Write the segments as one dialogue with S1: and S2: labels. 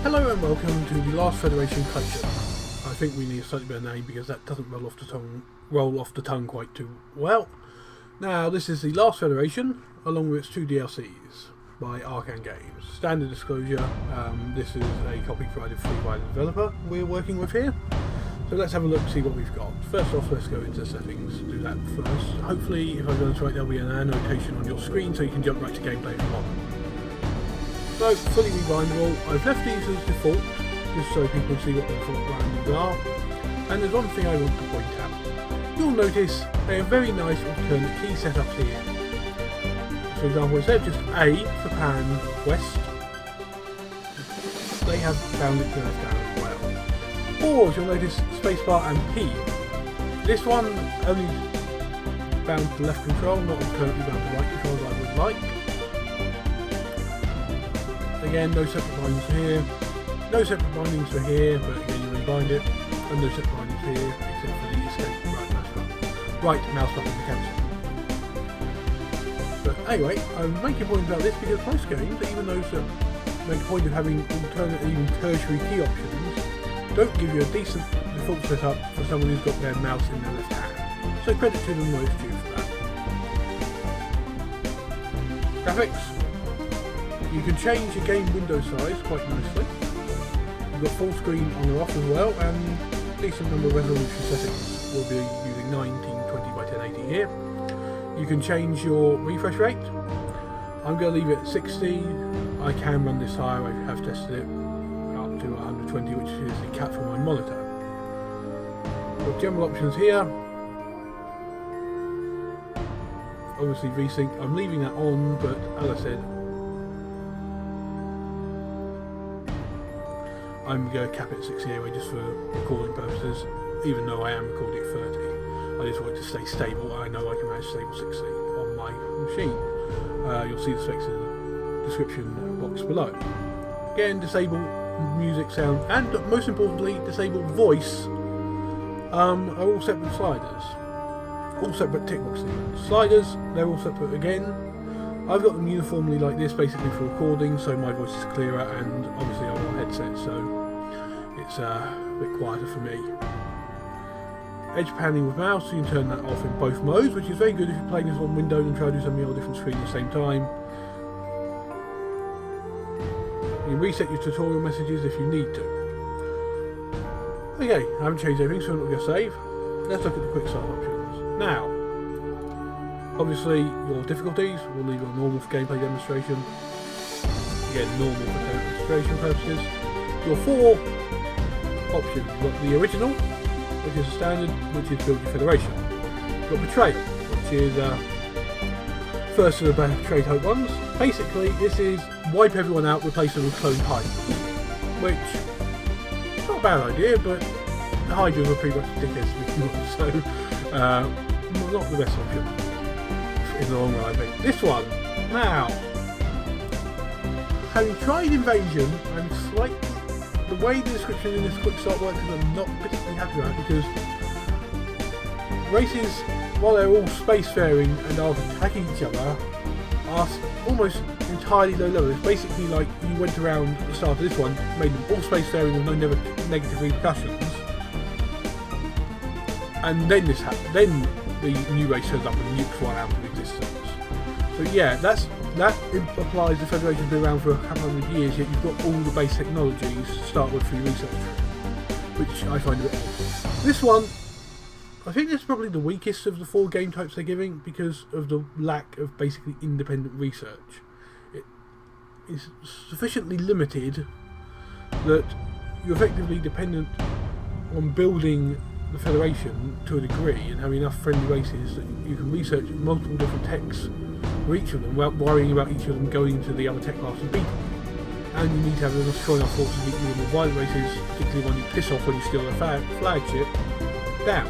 S1: Hello and welcome to the Last Fedaration Collection. I think we need a slightly better name because that doesn't roll off the tongue quite too well. Now this is the Last Federation along with its two DLCs by Arcane Games. Standard disclosure, this is a copy provided free by the developer we're working with here. So let's have a look and see what we've got. First off, let's go into settings, do that first. Hopefully, if I've done this right, there'll be an annotation on your screen so you can jump right to gameplay if you want. So, fully rebindable. I've left these as default, just so people can see what the default bindings are. And there's one thing I want to point out. You'll notice they have very nice alternate key setups here. For example, instead of just A for pan west, they have bound it to left down as well. Or, you'll notice spacebar and P. This one only bound to left control, not alternately bound to right control as I would like. Again, no separate bindings for here, no separate bindings for here, but again you rebind it, and no separate bindings here, except for the escape right mouse button to cancel. But anyway, I'm making a point about this because most games, even those that make a point of having alternate, even tertiary key options, don't give you a decent default setup for someone who's got their mouse in their left hand. So credit to them where it's due for that. Graphics. You can change your game window size quite nicely. You've got full screen on or off as well, and decent number of resolution settings. We'll be using 1920 by 1080 here. You can change your refresh rate. I'm going to leave it at 60. I can run this higher, I have tested it up to 120, which is the cap for my monitor. Got general options here. Obviously VSync, I'm leaving that on, but as I said, I'm going to cap it at 60 anyway, just for recording purposes, even though I am recording at 30. I just want it to stay stable. I know I can manage stable 60 on my machine. You'll see the specs in the description box below. Again, disable music, sound, and most importantly, disable voice are all separate sliders. All separate tick boxes. Sliders, they're all separate again. I've got them uniformly like this, basically for recording, so my voice is clearer, and obviously I'm on a headset, so it's a bit quieter for me. Edge panning with mouse, so you can turn that off in both modes, which is very good if you're playing this on Windows and trying to do something on a different screen at the same time. You can reset your tutorial messages if you need to. Okay, I haven't changed everything, so I'm not going to save. Let's look at the quick start options. Now, obviously, your difficulties, we'll leave on normal for gameplay demonstration. Again, normal for demonstration purposes. Your four options. You've got the original, which is a standard, which is build your federation. You've got betrayal, which is first of the betrayed hope ones. Basically, this is wipe everyone out, replace them with cloned hydras. Which is not a bad idea, but the hydras are pretty much dickheads, so not the best option in the long run, I think. This one, now, having tried Invasion, I'm slightly, the way the description in this quick start works is I'm not particularly happy about it, because races, while they're all spacefaring and are attacking each other, are almost entirely low level. It's basically like you went around at the start of this one, made them all spacefaring with no negative repercussions, and then this happened. Then the new race turns up and nukes one out of existence. So yeah, that applies. The Federation's been around for a couple of hundred years, yet you've got all the base technologies to start with for your research, which I find a bit odd. This one, I think this is probably the weakest of the four game types they're giving because of the lack of basically independent research. It is sufficiently limited that you're effectively dependent on building the Federation to a degree and having enough friendly races that you can research multiple different techs for each of them without worrying about each of them going to the other tech class and beating you. And you need to have a strong enough force to keep you in the violent races, particularly when you piss off when you steal their flagship, down.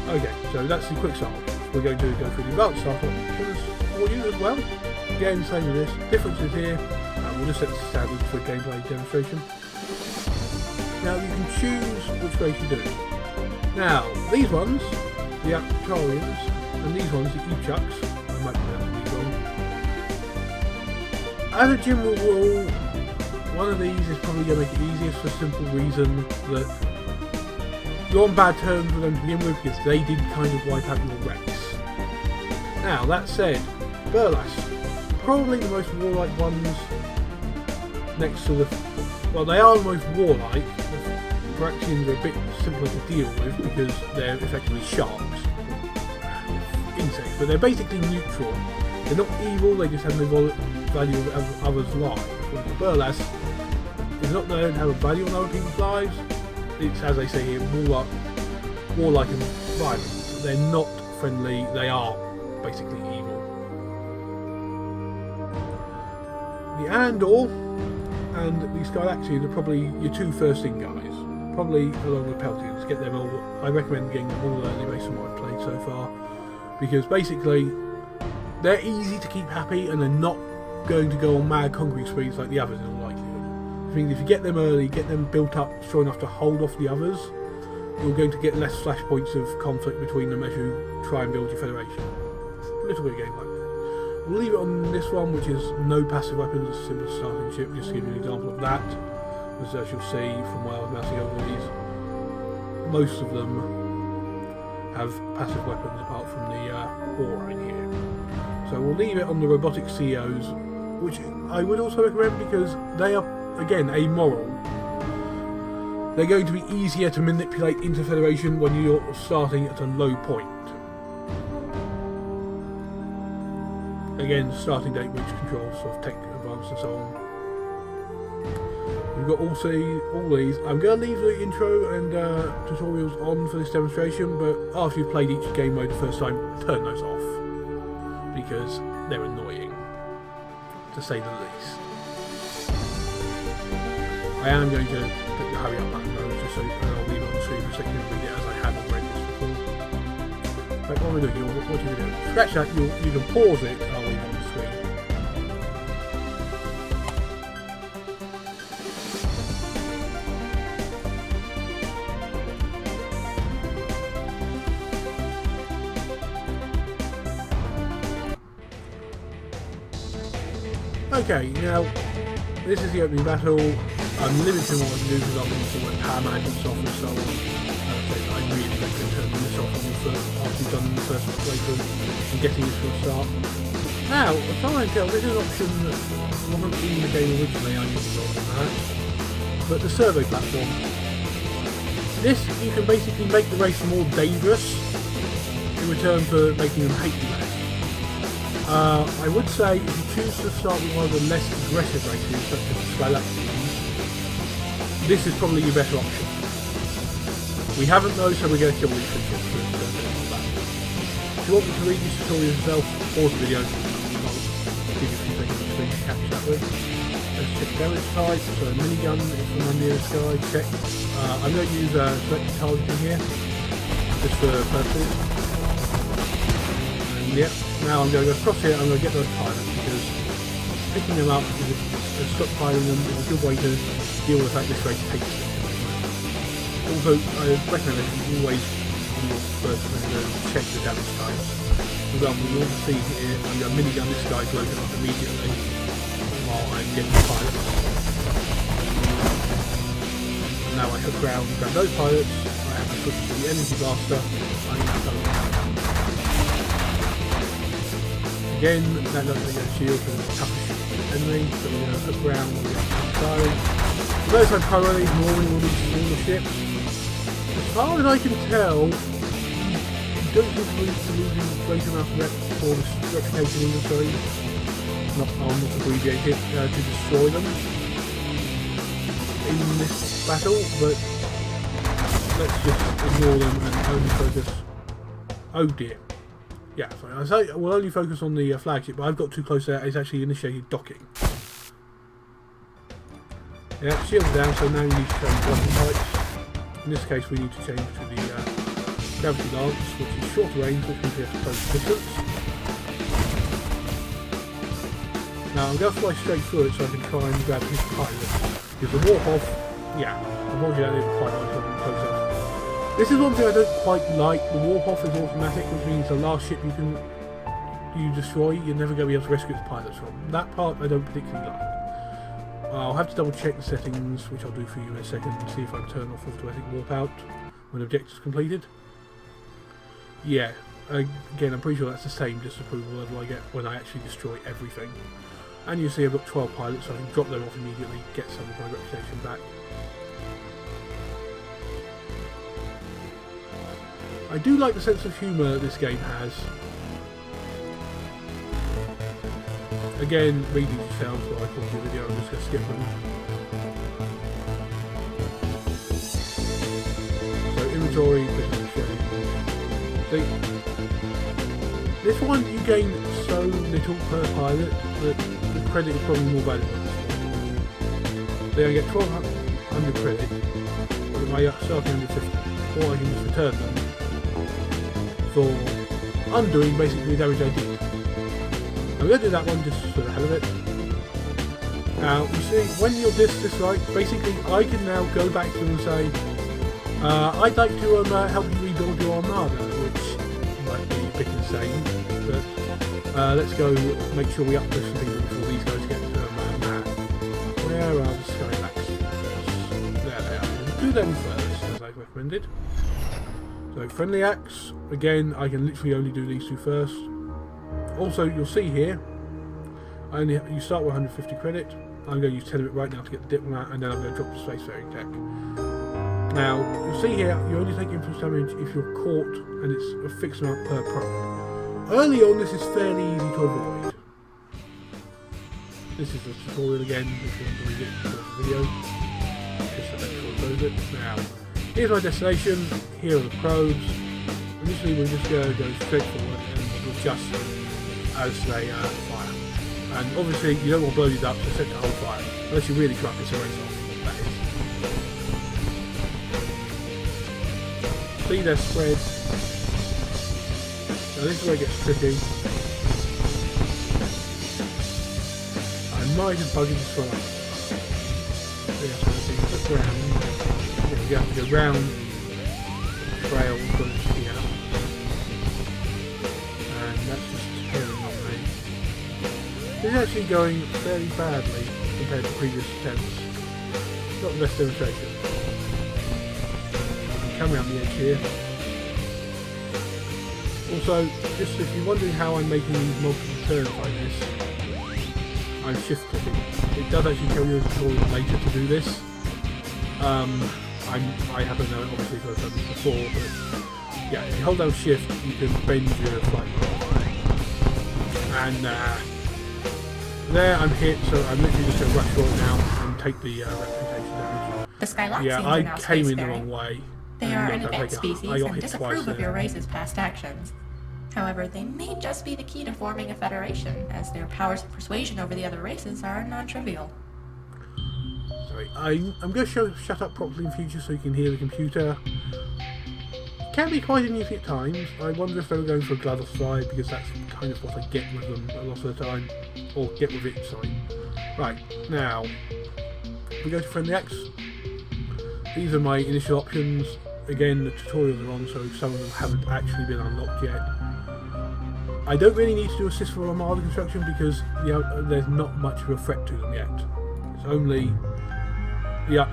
S1: Okay, so that's the quick start. We're going to go through the advanced start options for you as well. Again, same with this. Differences here. We'll just set the standards for gameplay demonstration. Now you can choose which race you do. Now, these ones, the Actuarians, and these ones, the Echucks, I might pronounce these wrong. As a general rule, one of these is probably going to make it easiest for the simple reason that you're on bad terms with them to begin with because they did kind of wipe out your race. Now, that said, Burlas, probably the most warlike ones next to the... Well, they are the most warlike. The Phyrexians are a bit simpler to deal with because they're effectively sharks. Insects, but they're basically neutral. They're not evil, they just have no value of others' lives. Whereas the Burlas is not known to have a value on other people's lives. It's, as they say here, warlike and violent. They're not friendly, they are basically evil. The Andor and the Skylaxians are probably your two first in guys. Probably along with Peltians. Get them all. I recommend getting them all early based on what I've played so far. Because basically, they're easy to keep happy and they're not going to go on mad conquering sprees like the others in all likelihood. I think if you get them early, get them built up strong enough to hold off the others, you're going to get less flashpoints of conflict between them as you try and build your Federation. A little bit of gameplay. We'll leave it on this one, which is no passive weapons, it's a simple starting ship, just to give you an example of that. As you'll see from where I was mousing over these, most of them have passive weapons apart from the aura in here. So we'll leave it on the robotic CEOs, which I would also recommend because they are, again, amoral. They're going to be easier to manipulate into Federation when you're starting at a low point. Again, starting date, which controls sort of tech advance and so on. We've got all these. I'm going to leave the intro and tutorials on for this demonstration, but after you've played each game mode the first time, turn those off. Because they're annoying, to say the least. I am going to put the hurry up button though, just so I'll leave it on the screen for a second and read it as I have already this before. But what we're doing, what you do, scratch that, you can pause it, I'll leave it on the screen. Okay, now this is the opening battle. I'm limiting what I can do because I'm into like power management software and so on. I really recommend turning this off on the first, after you've done the first playthrough and getting this to a start. Now, as far as I can tell, this is an option that wasn't in the game originally, I used to that. But the survey platform. This, you can basically make the race more dangerous in return for making them hate you less. I would say if you choose to start with one of the less aggressive races, such as the Skylaxians, this is probably your better option. We haven't though, so we're going to kill these creatures for that. If you want me to read this tutorial yourself, pause the video, I'll give you a few seconds to catch that with. Let's check damage type, so a minigun is from under the sky, check. I'm going to use selected targeting here, just for purposes. And yep. Now I'm going to go across here, I'm going to get those pilots because picking them up is stockpiling them is a good way to deal with the fact this race takes it. Also, I recommend that you always do your first check the damage types. For example, you want to see here, I'm going to minigun this guy's loaded up immediately while I'm getting the pilots. And now I hook round and grab those pilots, I have to switch to the energy blaster, I need to go. Again, that doesn't get a shield because it's tough to shoot the enemy, so we're going to hook around and get firing. For those I'm primarily ignoring all these smaller ships. As far as I can tell, you don't seem to lose great amount of reputation inventory, not abbreviated, to destroy them in this battle, but let's just ignore them and only focus. Oh dear. Yeah, sorry, I say we'll only focus on the flagship, but I've got too close there. It's actually initiated docking. Yeah, shields down, so now you need to change weapon types. In this case, we need to change to the gravity lance, which is shorter range, which means we have to close distance. Now I'm going to fly straight through it so I can try and grab his pilot. Because the Warhoff, yeah, unfortunately I didn't quite like it close up. This is one thing I don't quite like. The Warhoff is automatic, which means the last ship you destroy, you're never going to be able to rescue its pilots from. That part I don't particularly like. I'll have to double check the settings, which I'll do for you in a second, and see if I can turn off automatic warp out when objectives completed. Yeah, again, I'm pretty sure that's the same disapproval level I get when I actually destroy everything. And you see I've got 12 pilots, so I can drop them off immediately, get some of my reputation back. I do like the sense of humour this game has. Again, read these yourselves while I pause the video, I'm just going to skip them. So, inventory, business sharing. See, this one you gain so little per pilot that the credit is probably more valuable. They only get 1200 credit, but my starting 150, or I can just return them for undoing basically the damage I did. I'm going to do that one just for the hell of it. Now, you see, when you're this right, basically I can now go back to them and say, I'd like to help you rebuild your armada, which might be a bit insane, but let's go make sure we uplift some people before these guys get mad. Where are the Skybacks? There they are. We'll do them first, as I've recommended. So, friendly axe, again, I can literally only do these two first. Also, you'll see here, you start with 150 credit. I'm going to use 10 of it right now to get the diplomat, and then I'm going to drop the spacefaring tech. Now, you'll see here, you only take influence damage if you're caught, and it's a fixed amount per probe. Early on, this is fairly easy to avoid. This is the tutorial again, if you want to read it for the video. Just to make sure I close it. Now, here's my destination, here are the probes. Initially, we're just going to go straight forward and adjust them as they fire. And obviously, you don't want to blow these up, so set to hold fire. Unless you really truck this erase off, that is. See their spread. Now this is where it gets tricky. I might have bugged this one up. Yeah, so it's round. You have to go round the trail we've got it here. And that's just tearing on me. This is actually going fairly badly compared to previous attempts. Not the best demonstration. Come around the edge here. Also, just if you're wondering how I'm making these multiple turns like this, I'm shift clicking. It does actually tell you a tutorial later to do this. I haven't known obviously because I've done this before, but yeah, if you hold down shift, you can bend your flight path. And there I'm hit, so I'm literally just going to rush for it now and take the reputation damage.
S2: The Skylaxians
S1: yeah,
S2: are now
S1: I came in the
S2: spacefaring.
S1: wrong way.
S2: They are an advanced
S1: I
S2: species
S1: got
S2: and
S1: hit
S2: disapprove
S1: twice
S2: of your
S1: there.
S2: race's past actions. However, they may just be the key to forming a federation, as their powers of persuasion over the other races are non-trivial.
S1: Sorry, I'm going to shut up properly in future so you can hear the computer. It can be quite amusing at times. I wonder if they were going for a GLaDOS side, because that's kind of what I get with them a lot of the time. Or get with it, sorry. Right, now, we go to friendly axe. These are my initial options. Again, the tutorials are on, so some of them haven't actually been unlocked yet. I don't really need to do assist for armada construction because there's not much of a threat to them yet. It's only the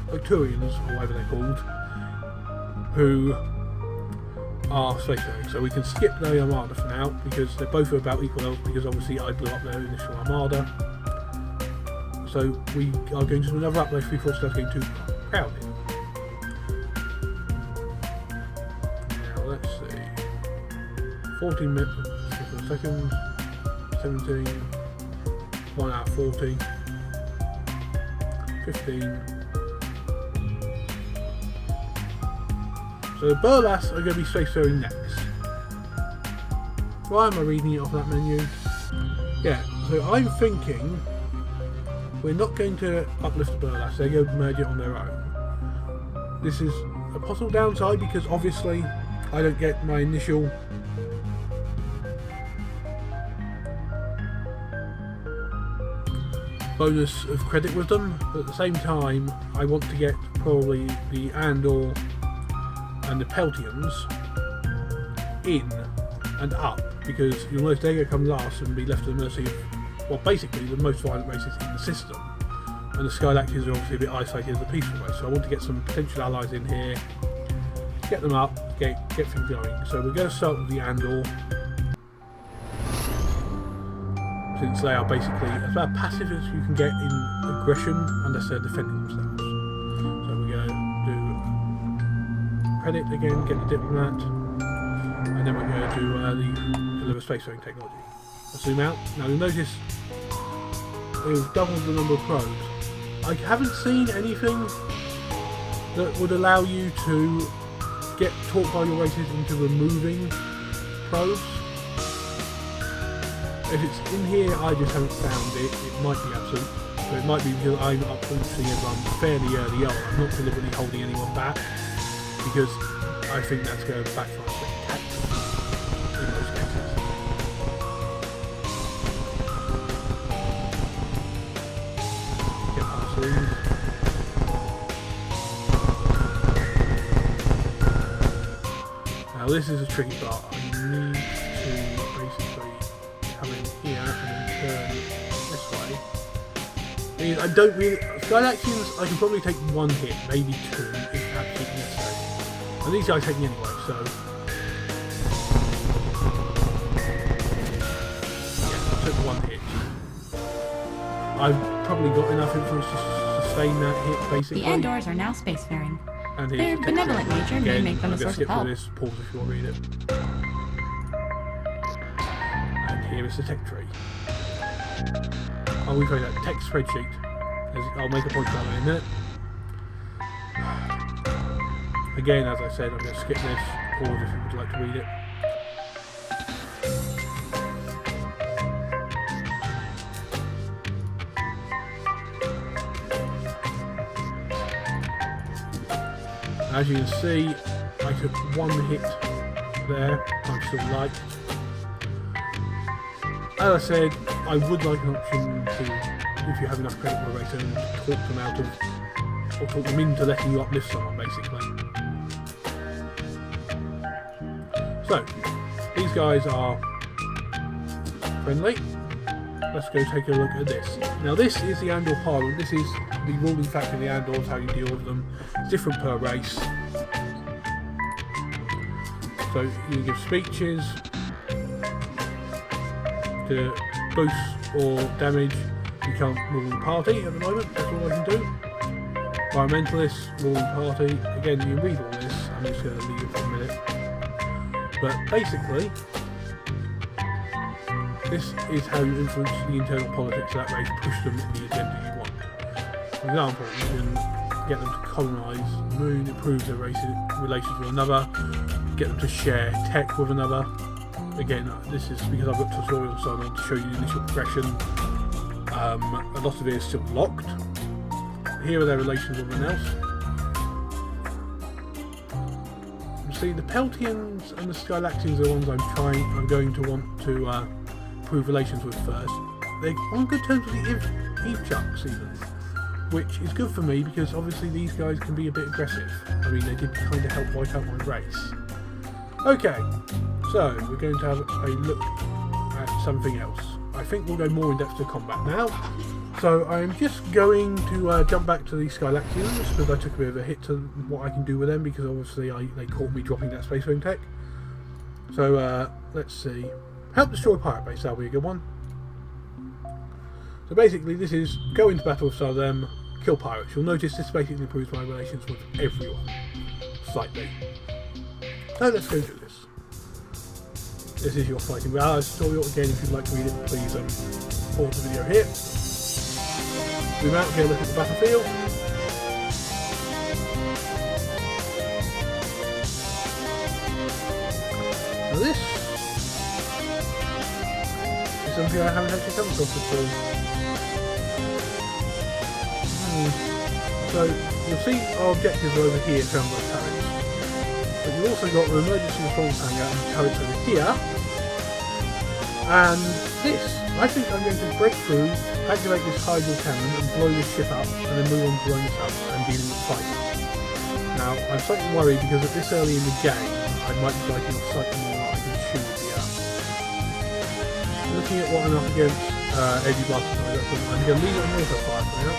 S1: Arcturians, or whatever they're called, who are spacefaring. So we can skip the armada for now because they're both about equal levels, because obviously I blew up their initial armada. So we are going to do another uplift before it starts getting too crowded. Now let's see. 14 minutes per second, 17, 1 out of 40, 15. So the Burlas are going to be spacefaring next. Why am I reading it off that menu? Yeah, so I'm thinking we're not going to uplift the Burlas, they're going to merge it on their own. This is a possible downside because obviously I don't get my initial bonus of credit with them, but at the same time I want to get probably the Andor and the Peltians in and up, because you'll notice they're going to come last and be left to the mercy of well, basically the most violent races in the system. And the Skylaxians are obviously a bit isolated as a peaceful race, so I want to get some potential allies in here, get them up, get things going. So we're going to start with the Andor, since they are basically as about passive as you can get in aggression, unless they're defending themselves. So we're going to do credit again, get the diplomat, and then we're going to do the deliver spacefaring technology. I'll zoom out. Now you'll notice we've doubled the number of probes. I haven't seen anything that would allow you to get talked by your races into removing probes. If it's in here, I just haven't found it. It might be absent, but it might be because I'm up and seeing everyone fairly early on. I'm not deliberately holding anyone back because I think that's going to backfire spectacularly in most cases. Get past these. Now this is a tricky part. I need to basically come in here and then turn this way. I don't really... Skylaxians, I can probably take one hit, maybe two, if absolutely necessary. And these guys take me anyway, so... yeah, I took one hit. I've probably got enough influence to sustain that hit, basically.
S2: The Andors are now spacefaring.
S1: And
S2: their benevolent nature may make them a source of help.
S1: This. Pause if you want to read it. And here is the tech tree. I'll read that text spreadsheet. I'll make a point about that in a minute. Again, as I said, I'm going to skip this. Pause if you would like to read it. As you can see, I took one hit there. I'm still light. As I said, I would like an option to, if you have enough credit for a racer, and talk them out of, or talk them into letting you uplift someone, basically. So, these guys are friendly. Let's go take a look at this. Now this is the Andor Parliament. This is the ruling factor of the Andors, how you deal with them. It's different per race. So you give speeches to boost or damage. You can't rule the party at the moment, that's all I can do. Environmentalists, ruling party. Again, you read all this, I'm just going to leave it for a minute. But basically, this is how you influence the internal politics of that race, push them in the agenda you want. For example, you can get them to colonise the moon, improve their relations with another, get them to share tech with another. Again, this is because I've got tutorials, so I want to show you the initial progression. A lot of it is still locked. Here are their relations with everyone else. See, the Peltians and the Skylaxians are the ones I'm going to want to improve relations with first. They're on good terms with the Evechucks even, which is good for me because obviously these guys can be a bit aggressive. I mean, they did kind of help wipe out my race. Okay, so we're going to have a look at something else. I think we'll go more in depth to combat now. So I'm just going to jump back to the Skylaxians because I took a bit of a hit to what I can do with them because obviously they caught me dropping that spacefaring tech. So let's see. Help destroy pirate base, that'll be a good one. So basically this is go into battle with some of them, kill pirates. You'll notice this basically improves my relations with everyone slightly. So let's go do this. This is your fighting tutorial. Again, if you'd like to read it, please pause the video here. Zoom out here, look at the battlefield. Now this is something I haven't actually come across before. So you'll see our objectives are over here found by turrets. But you've also got an emergency response hangar and turrets over here. And this, I think I'm going to break through, activate this hydro cannon and blow this ship up and then move on to blowing this up and dealing with fighters. Now, I'm slightly worried because at this early in the game, I might be fighting off slightly more than I can shoot here. Looking at what I'm up against, AD blast. I'm going to leave it on auto fire for now.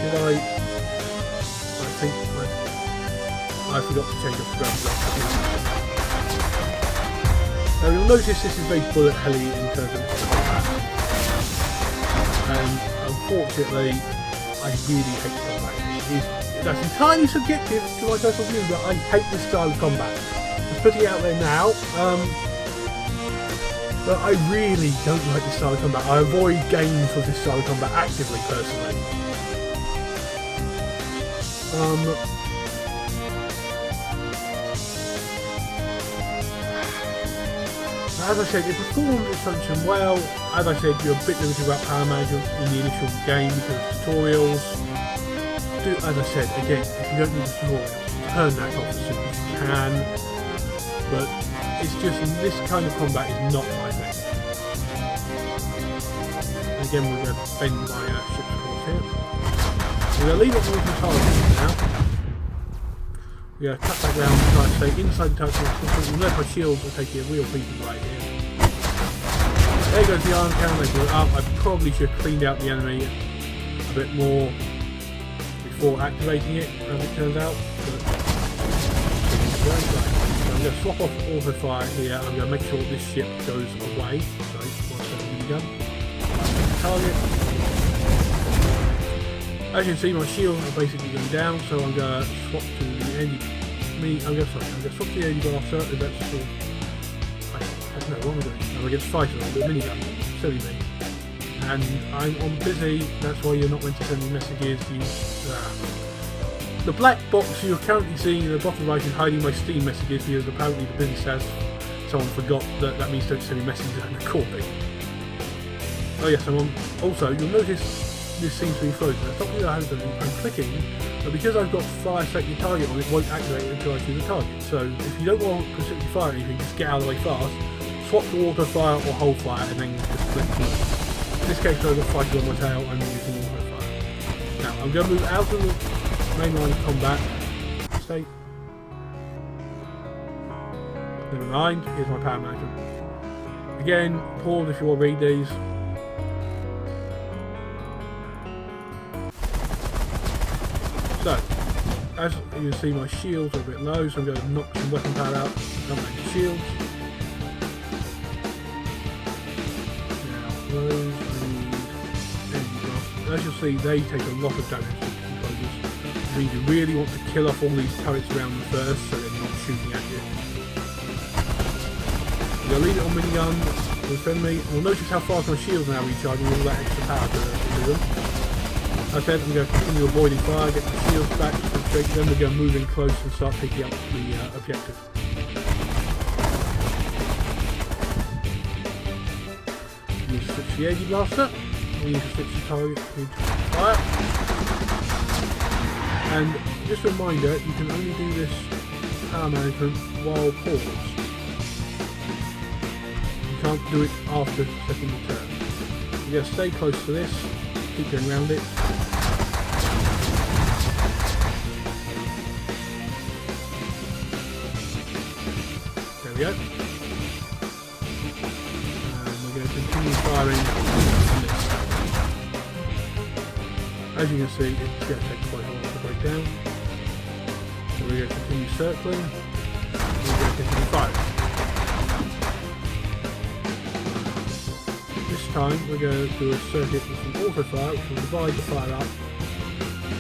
S1: Did I think I forgot to change off the ground. Now you'll notice this is very bullet heavy in terms of combat. And unfortunately, I really hate combat. That's entirely subjective to my personal view, but I hate this style of combat. Just putting it out there now. But I really don't like this style of combat. I avoid games with this style of combat actively, personally. As I said, it performed its function well. As I said, you're a bit limited about power management in the initial game because of tutorials. As I said, again, if you don't need a tutorial, turn that off as soon as you can. But it's just, this kind of combat is not my thing. Again, we're going to bend my ship's course here. We're going to leave it with the target now. We're going to cut back round and try to stay inside the target. We'll let my shields will take a real beating right here. There goes the iron cannon, they blew it up. I probably should have cleaned out the enemy a bit more before activating it, as it turns out. But so I'm going to swap off auto fire here. I'm going to make sure this ship goes away. Sorry, one gun. Target. As you can see, my shields are basically going down, so I'm going to swap to the enemy. I'm going to swap to the enemy blaster. If that's still. No, what am I doing? I'm against fighters on the minigun. Silly me. And I'm on busy, that's why you're not meant to send me messages. The black box you're currently seeing in the bottom right is hiding my Steam messages because apparently the business has someone forgot that that means don't send me messages and recording. Oh yes, I'm on. Also, you'll notice this seems to be frozen. That's something that I haven't done. I'm clicking, but because I've got fire set your target on, it won't activate it until I choose a target. So if you don't want to specifically fire anything, just get out of the way fast. Swap to auto fire or hold fire and then just click. In this case, I've got fighter on my tail and I'm using auto fire. Now, I'm going to move out of the main line of combat. Stay. Never mind, here's my power management. Again, pause if you want to read these. So, as you can see, my shields are a bit low, so I'm going to knock some weapon power out. Not make shields. As you'll see, they take a lot of damage to the composers. I mean, you really want to kill off all these turrets around them first so they're not shooting at you. I'm going to leave it on minigun to defend me. You'll notice how fast my shields are now recharging all that extra power to do them. As I said, I'm going to continue avoiding fire, get my shields back, straight, then we're going to move in close and start picking up the objective. You switch the AD blaster. We need to switch the target to fire. And just a reminder, you can only do this power management while paused. You can't do it after setting the turn. You're going to stay close to this, keep going around it. There we go. And we're going to continue firing. As you can see, it's going to take quite a while to break down. So we're going to continue circling, and we're going to continue firing. This time we're going to do a circuit with some auto fire, which will divide the fire up,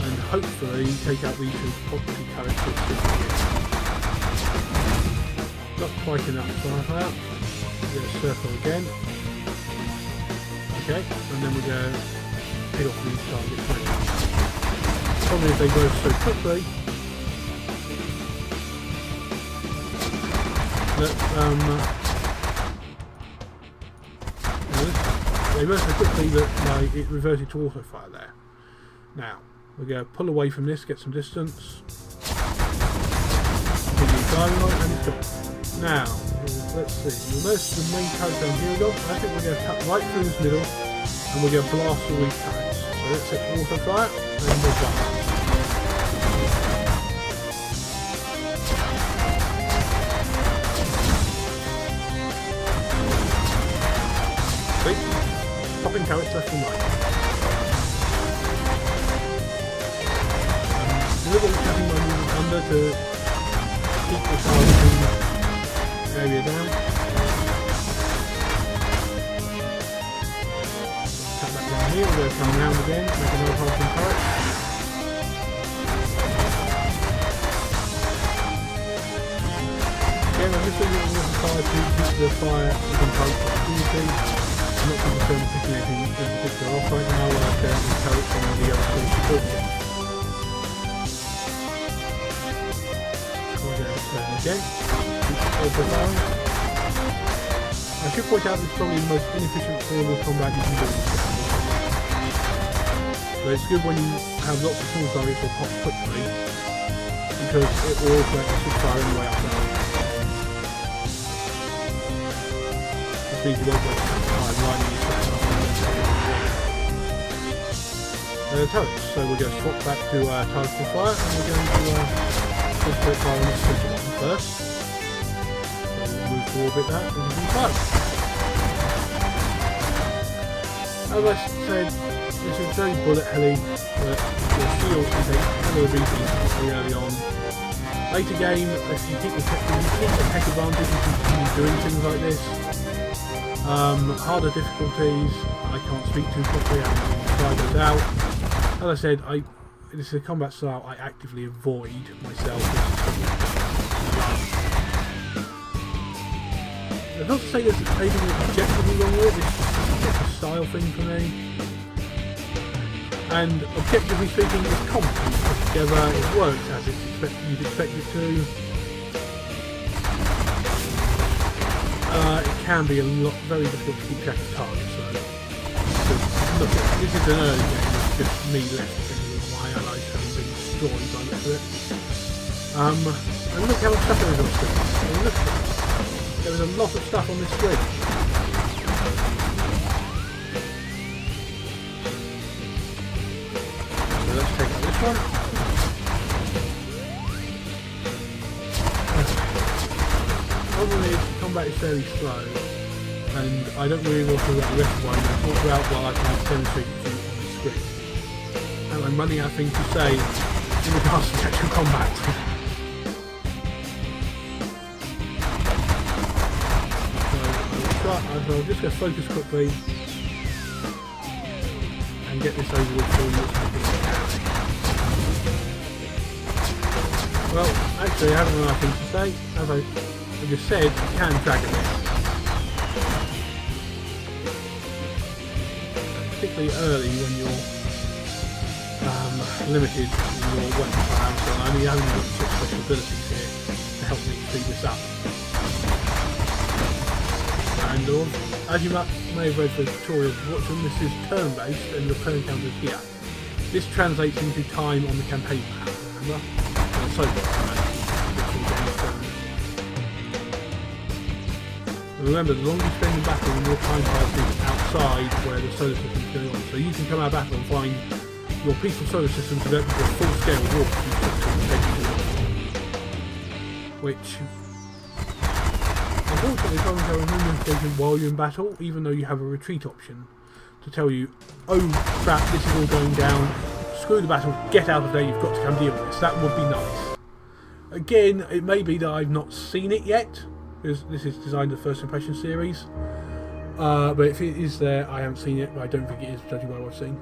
S1: and hopefully take out these two property characteristics here. Not quite enough fire. We're going to circle again. Okay, and then we're going to pick off these targets. Probably if they go so quickly that they move so quickly that it reverted to auto fire there. Now we're going to pull away from this, get some distance. Now let's see. You'll notice the main turret down here we go. I think we're going to cut right through this middle and we're going to blast all these turrets. So let's set auto fire and we'll blast. dropping turrets left and right. Deliberately cutting my movement under to keep the targeting area down. Cut that down here, we're going to come around again, make another targeting turret. Again, I'm just looking at the fire to keep the fire within target opportunity. I'm not concerned with picking anything in particular off right now, while I'm down the turrets and the other sort of support things. Again, also firing. I should point out this is probably the most inefficient form of combat you can do. But it's good when you have lots of small targets that pop quickly, because it will automatically switch firing way up there. This means you won't waste time lining these things up. Turrets. So we're going to swap back to targeting fire, and we're going to concentrate fire on this center button first. So we'll move to orbit that and do fire. As I said, this is very bullet helly, but your shield can take another beating very early on. Later game, if you keep the tech advantage, you can continue doing things like this. Harder difficulties, I can't speak to properly, I haven't tried those out. As I said, this is a combat style I actively avoid myself. It's not to say there's anything objectively wrong with it, it's just a style thing for me. And objectively speaking, it's competent put together, it works as you'd expect it to. It can be very difficult to keep track of targets, so look, this is an early game, it's just me left thinking of my allies having been destroyed by the look of it. And look how much stuff there is on the screen. I mean, look at it. There is a lot of stuff on this screen. So let's take out this one. Normally combat is fairly slow, and I don't really want to talk about the rest of what I'm going to talk about while I can demonstrate it to you on the screen. And I'm running out of things to say in regards to actual combat. So I'm just going to focus quickly and get this over with for you as quickly as I can. Well, actually I haven't enough things to say. As I just said, you can drag a bit. Particularly early when you're limited in your weapon power, so I only got 6 special abilities here to help me speed this up. And as you may have read the tutorial of watching, this is turn-based and the turn counter is here. This translates into time on the campaign map, remember? Remember, the longer you spend in battle, the more time passes outside where the solar system is going on. So you can come out of battle and find your peaceful solar system to go to a full-scale war, which unfortunately doesn't have a notification while you're in battle, even though you have a retreat option to tell you, oh crap, this is all going down, screw the battle, get out of there, you've got to come deal with this. That would be nice. Again, it may be that I've not seen it yet, because this is designed the First Impression series, but if it is there, I haven't seen it, but I don't think it is, judging by what I've seen.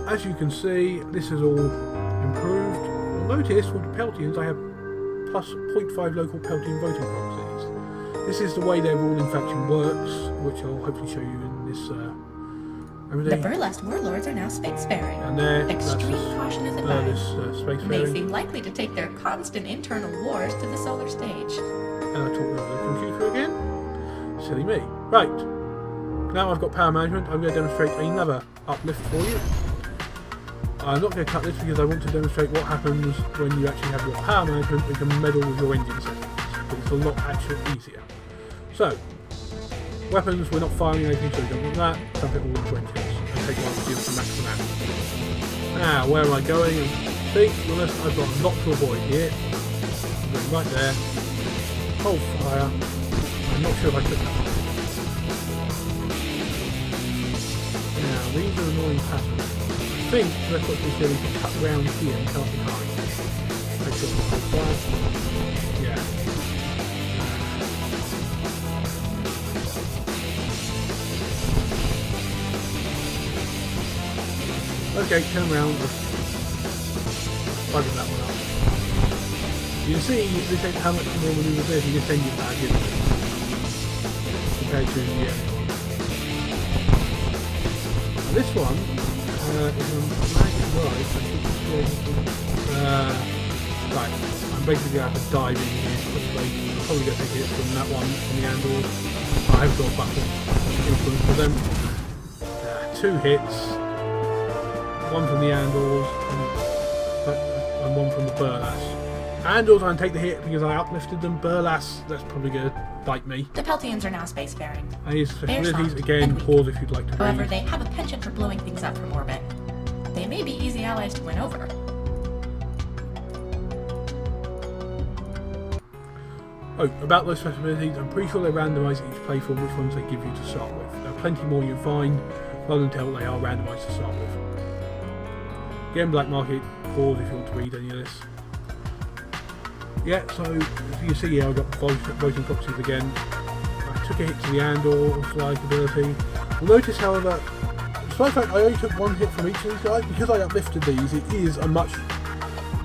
S1: As you can see, this is all improved. You'll notice with the Peltians I have plus 0.5 local Peltian voting proxies. This is the way their ruling faction works, which I'll hopefully show you in this remedy.
S2: The Burlesque warlords are now spacefaring.
S1: And there,
S2: extreme caution is advised.
S1: Spacefaring.
S2: They seem likely to take their constant internal wars to the solar stage.
S1: And I talk over the computer again. Silly me. Right. Now I've got power management, I'm going to demonstrate another uplift for you. I'm not going to cut this because I want to demonstrate what happens when you actually have your power management and can meddle with your engine settings, but it's a lot actually easier. So, weapons, we're not firing anything, so we don't want that. Dump it all into engines and take one to the maximum ammo. Now, where am I going? See, you'll notice I've got a lot to avoid here. I'm going right there. Hold fire. I'm not sure if I took that one. these are annoying patterns. I think that's what we do, we can cut round here and cut behind. Make sure it's all flat. Yeah. Okay, turn around. Bugging that one up. You can see this ain't how much more manoeuvre there if you just send your bag in compared to the other one. Now this one is on magic right. Right, I'm basically going to have to dive in here quickly. I'm probably going to take it from that one from the handles. I have got a button influence for them. 2 hits. One from the handles and one from the burlass. Handles, I can take the hit because I uplifted them. Burlass, that's probably going to bite me.
S2: The Peltians are now spacefaring.
S1: And his specialities,
S2: soft
S1: again,
S2: and weak.
S1: pause if you'd like to
S2: However,
S1: read.
S2: they have a penchant for blowing things up from orbit. They may be easy allies to win over.
S1: Oh, about those specialities, I'm pretty sure they randomise each playthrough which ones they give you to start with. There are plenty more you find, rather than tell they are randomised to start with. Again, black market, pause if you want to read any of this. Yeah, so as you can see here, I've got voting proxies again. I took a hit to the handle, slide ability. You'll notice, however, despite the fact I only took 1 hit from each of these guys, because I uplifted these, it is a much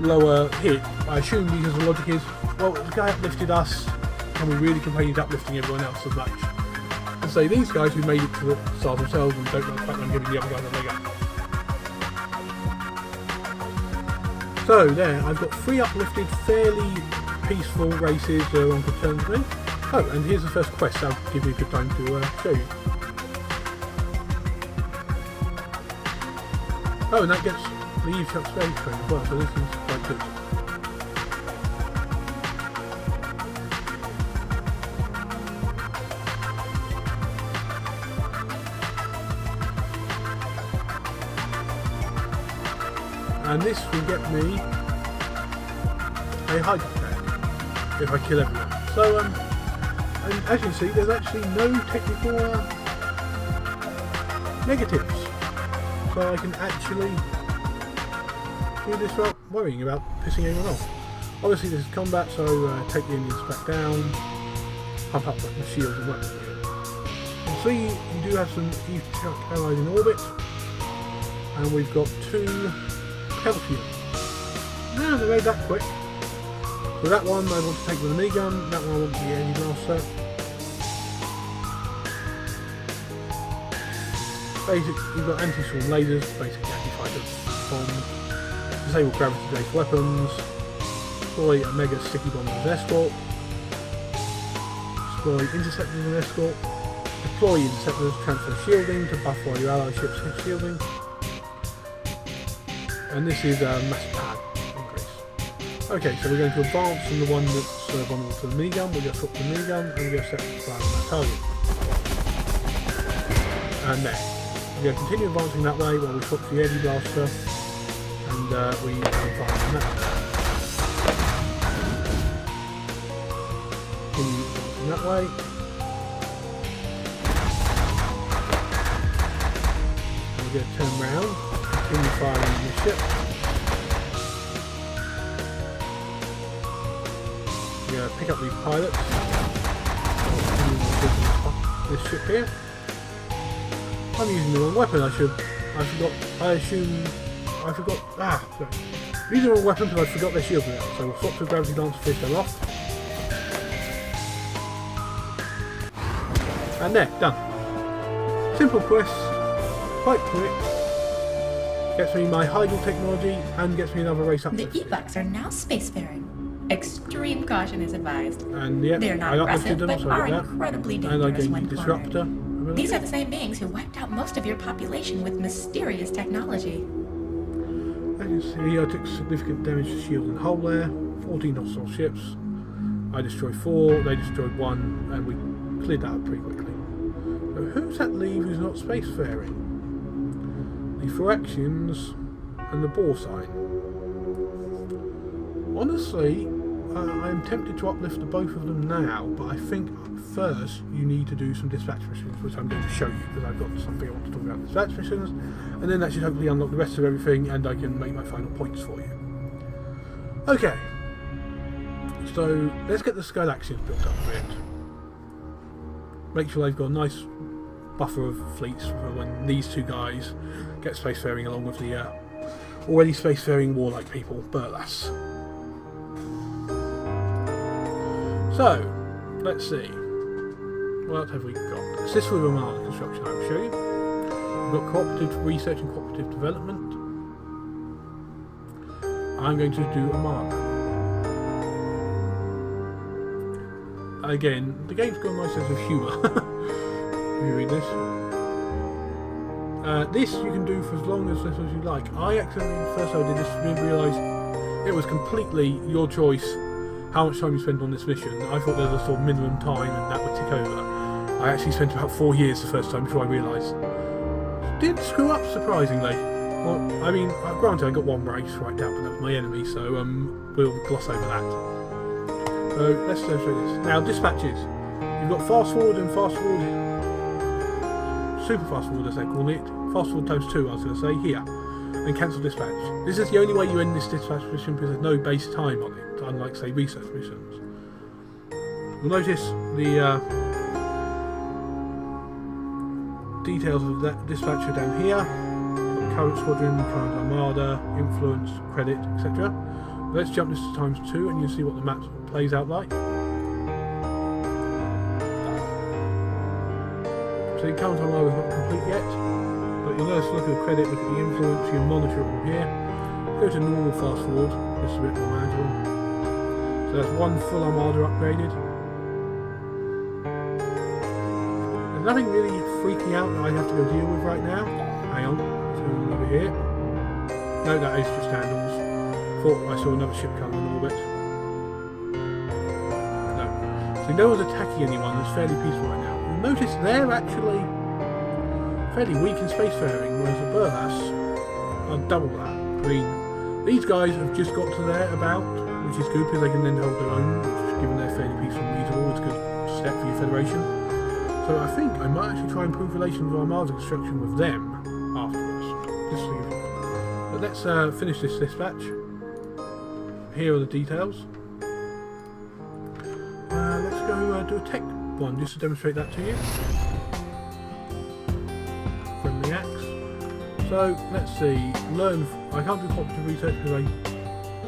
S1: lower hit. I assume because the logic is, well, the guy uplifted us, can we really complain he's uplifting everyone else so much? And say these guys who made it to the start themselves and don't know the fact I'm giving the other guys a leg up. So there, I've got 3 uplifted, fairly peaceful races that are on good terms with me. Oh, and here's the first quest, I'll give you a good time to show you. Oh, and that gets the Eve-Shot Space Train as well, so this is quite good. And this will get me a hydro tank if I kill everyone. So, and as you can see, there's actually no technical negatives. So I can actually do this without worrying about pissing anyone off. Obviously this is combat, so take the Indians back down, pump up the shields and weapons. You can see you do have some Eve-Shot allies in orbit, and we've got 2 Peltians. Now they made that quick. So that one I want to take with a minigun, that one I want the Energy Blaster. Basic, you've got anti-swarm lasers, basically anti-fighter bombs. Disable gravity-based weapons. Deploy a mega sticky bomb as an escort. Deploy interceptors as an escort. Deploy interceptors, transfer shielding to buff while your ally ships hit shielding. And this is a mass pad increase. Okay, so we're going to advance from the one that's vulnerable to the minigun. We'll just swap the minigun and we're going to set the plan on that target. And there. We're going to continue advancing that way while we swap the Energy Blaster and we advance from that way. Continue advancing that way. And we're going to turn round. Continue firing the ship. We're going to pick up these pilots. This ship here. I'm using the wrong weapon. I forgot. Sorry. I'm using the wrong weapon because I forgot their shields were out. So we'll swap to Gravity Lance to finish them off. And there, done. Simple quest, quite quick. Gets me my Heigl technology and gets me another race up.
S2: The Evox are now spacefaring. Extreme caution is advised.
S1: And yeah,
S2: They are not
S1: I
S2: aggressive,
S1: uplifted them,
S2: but
S1: so I
S2: are
S1: got that.
S2: incredibly
S1: And I
S2: dangerous
S1: gained
S2: when
S1: the Disruptor.
S2: cornered. These are the same beings who wiped out most of your population with mysterious technology.
S1: As you see, I took significant damage to shield and hull there. 14 hostile ships. I destroyed 4, they destroyed 1, and we cleared that up pretty quickly. So who's that leave who's not spacefaring? The Phyrexians and the Boar sign. Honestly, I I'm tempted to uplift the both of them now, but I think first you need to do some dispatch missions, which I'm going to show you because I've got something I want to talk about dispatch missions, and then that should hopefully unlock the rest of everything, and I can make my final points for you. Okay, so let's get the Skylaxians built up a bit. Make sure they've got a nice buffer of fleets for when these two guys get spacefaring along with the already spacefaring warlike people, Burlas. So, let's see. What have we got? Assist with Armada construction, I will show you. We've got cooperative research and cooperative development. I'm going to do Armada. Again, the game's got a nice sense of humour. If you read this. This you can do for as long as you like. I accidentally, first I did this, didn't realise it was completely your choice how much time you spend on this mission. I thought there was a sort of minimum time and that would tick over. I actually spent about 4 years the first time before I realised. Did screw up surprisingly. Well, I mean, granted I got one race right down, but that was my enemy, so we'll gloss over that. So let's demonstrate this. Now dispatches. You've got fast forward and fast forward. Super fast forward as they call it. Fast forward times 2 I was going to say here. And cancel dispatch. This is the only way you end this dispatch mission because there's no base time on it, unlike say research missions. You'll notice the details of that dispatcher down here. Current squadron, current armada, influence, credit, etc. Let's jump this to times 2 and you'll see what the map plays out like. So the current armada is not complete yet. But you'll notice, look at the credit, look at the influence, you can monitor it from here. Go to normal fast forward, just a bit more manageable. So that's one full armada upgraded. There's nothing really freaking out that I have to go deal with right now. Hang on, let's go over here. No, that is just handles. Thought I saw another ship come in orbit. No. So no one's attacking anyone, it's fairly peaceful right now. You'll notice they're actually fairly weak in spacefaring, whereas the Burlas are double that. I mean, these guys have just got to their about, which is good because they can then hold their own, which given they're fairly peaceful and reasonable, it's a good step for your Federation. So I think I might actually try and improve relations with Armada construction with them afterwards. Just so you know. But let's finish this dispatch. Here are the details. Let's go do a tech one just to demonstrate that to you. So let's see, learn. I can't do cooperative research because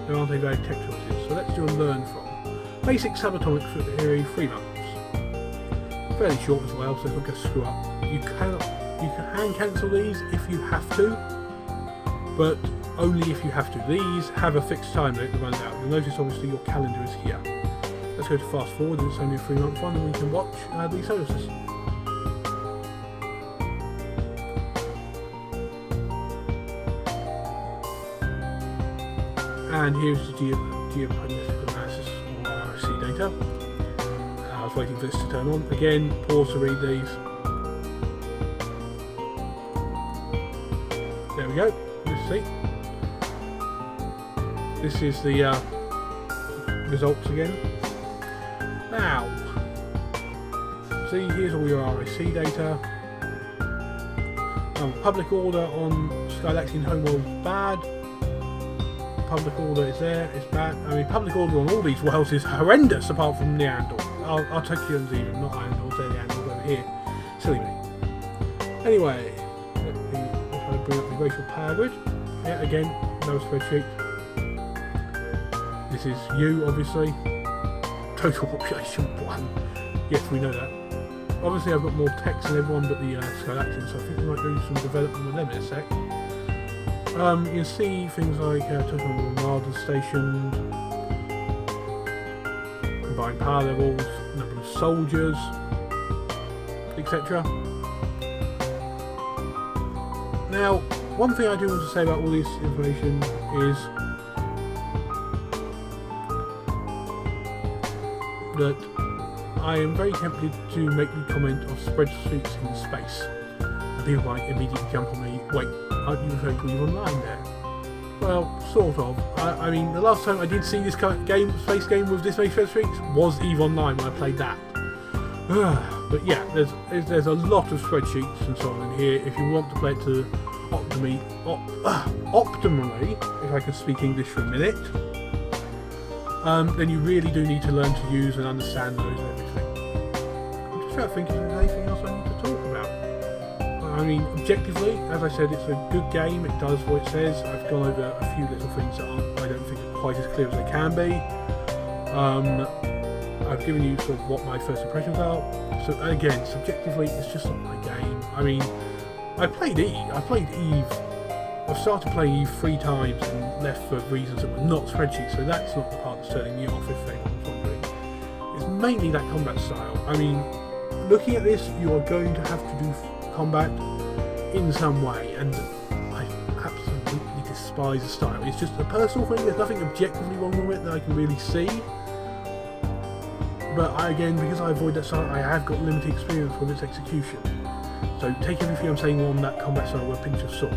S1: there aren't any very tech choices. So let's do a learn from. Basic subatomic theory, 3 months. Fairly short as well, so it's not going to screw up. You can cancel these if you have to, but only if you have to. These have a fixed time limit that runs out. You'll notice obviously your calendar is here. Let's go to fast forward, and it's only a 3-month one, and we can watch the solar system. And here's the geopolitical analysis or RC data. I was waiting for this to turn on. Again, pause to read these. There we go. Let's see. This is the results again. Now, see, here's all your RIC data. Public order on Skylaxian homeworld is bad. Public order is there, it's bad. I mean, public order on all these worlds is horrendous apart from Neanderthal. I'll take you as even, not Neanderthal, they're Neanderthal over here. Silly me. Anyway, let me try to bring up the racial power grid. Yeah, again, no spreadsheet. This is you, obviously. Total population 1. Yes, we know that. Obviously, I've got more text than everyone but the Skylaxians, so I think we might do some development with them in a sec. You can see things like total number of Armada stationed, combined power levels, number of soldiers, etc. Now, one thing I do want to say about all this information is that I am very tempted to make the comment of spreadsheets in space. And people might immediately jump on me, wait, aren't you referring to you online there? Well, sort of. I mean, the last time I did see this kind of game, space game with this many spreadsheets was EVE Online when I played that. But yeah, there's a lot of spreadsheets and so on in here. If you want to play it to optimally, if I can speak English for a minute, then you really do need to learn to use and understand those and everything. I'm just trying to think if there's anything else I need to talk about. I mean, objectively, as I said, it's a good game. It does what it says. I've gone over a few little things that I don't think are quite as clear as they can be. I've given you sort of what my first impressions are. So again, subjectively, it's just not my game. I mean, I played Eve. I've started playing Eve 3 times and left for reasons that were not spreadsheets, so that's not the part that's turning me off, if anyone's wondering. It's mainly that combat style. I mean, looking at this, you are going to have to do combat in some way, and I absolutely despise the style. It's just a personal thing. There's nothing objectively wrong with it that I can really see. But again, because I avoid that style, I have got limited experience with its execution. So take everything I'm saying on that combat style with a pinch of salt.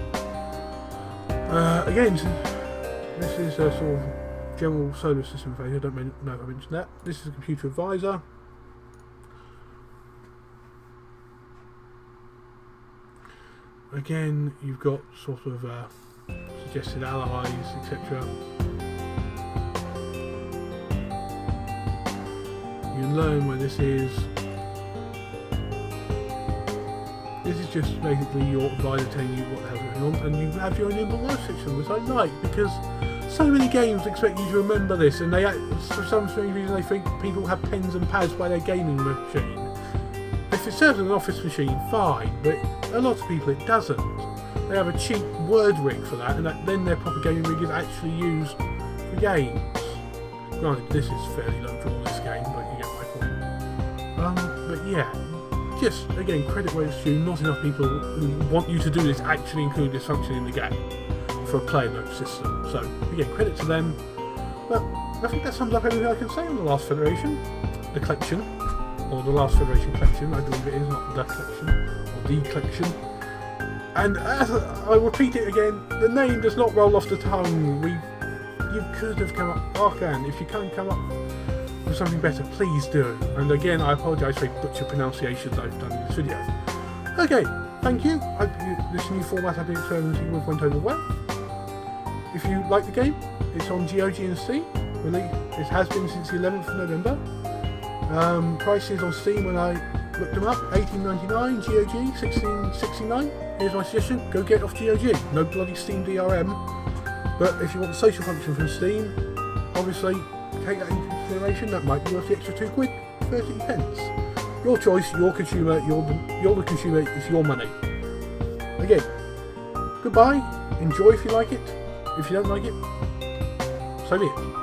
S1: Again, this is a sort of general solar system phase. I don't know if I mentioned that. This is a computer advisor. Again, you've got sort of suggested allies, etc. You can learn where this is. This is just basically your advisor telling you what the hell's going on, and you have your own input life section, which I like, because so many games expect you to remember this, and they, for some strange reason, they think people have pens and pads by their gaming machine. If it serves as an office machine, fine, but a lot of people it doesn't. They have a cheap word rig for that, and then their proper gaming rig is actually used for games. Granted, this is fairly low draw this game, but you get my point. But yeah, just again, credit where it's due. Not enough people who want you to do this actually include this function in the game for a player note system. So again, credit to them. But I think that sums up everything I can say on the Last Federation, the collection, or the Last Federation Collection. I believe it is, not the collection or the collection. And as I repeat it again, the name does not roll off the tongue. You could have come up, Arkan, if you can't come up with something better, please do. And again, I apologise for the butcher pronunciations I've done in this video. Okay, thank you. I hope this new format I've been experimenting with went over well. If you like the game, it's on GOG and Steam. It has been since the 11th of November. Prices on Steam when I looked them up, $18.99, GOG, $16.69. Here's my suggestion, go get it off GOG. No bloody Steam DRM. But if you want the social function from Steam, obviously take that into consideration. That might be worth the extra £2, 30 pence. Your choice, your consumer, you're the consumer, it's your money. Again, goodbye, enjoy if you like it. If you don't like it, so be it.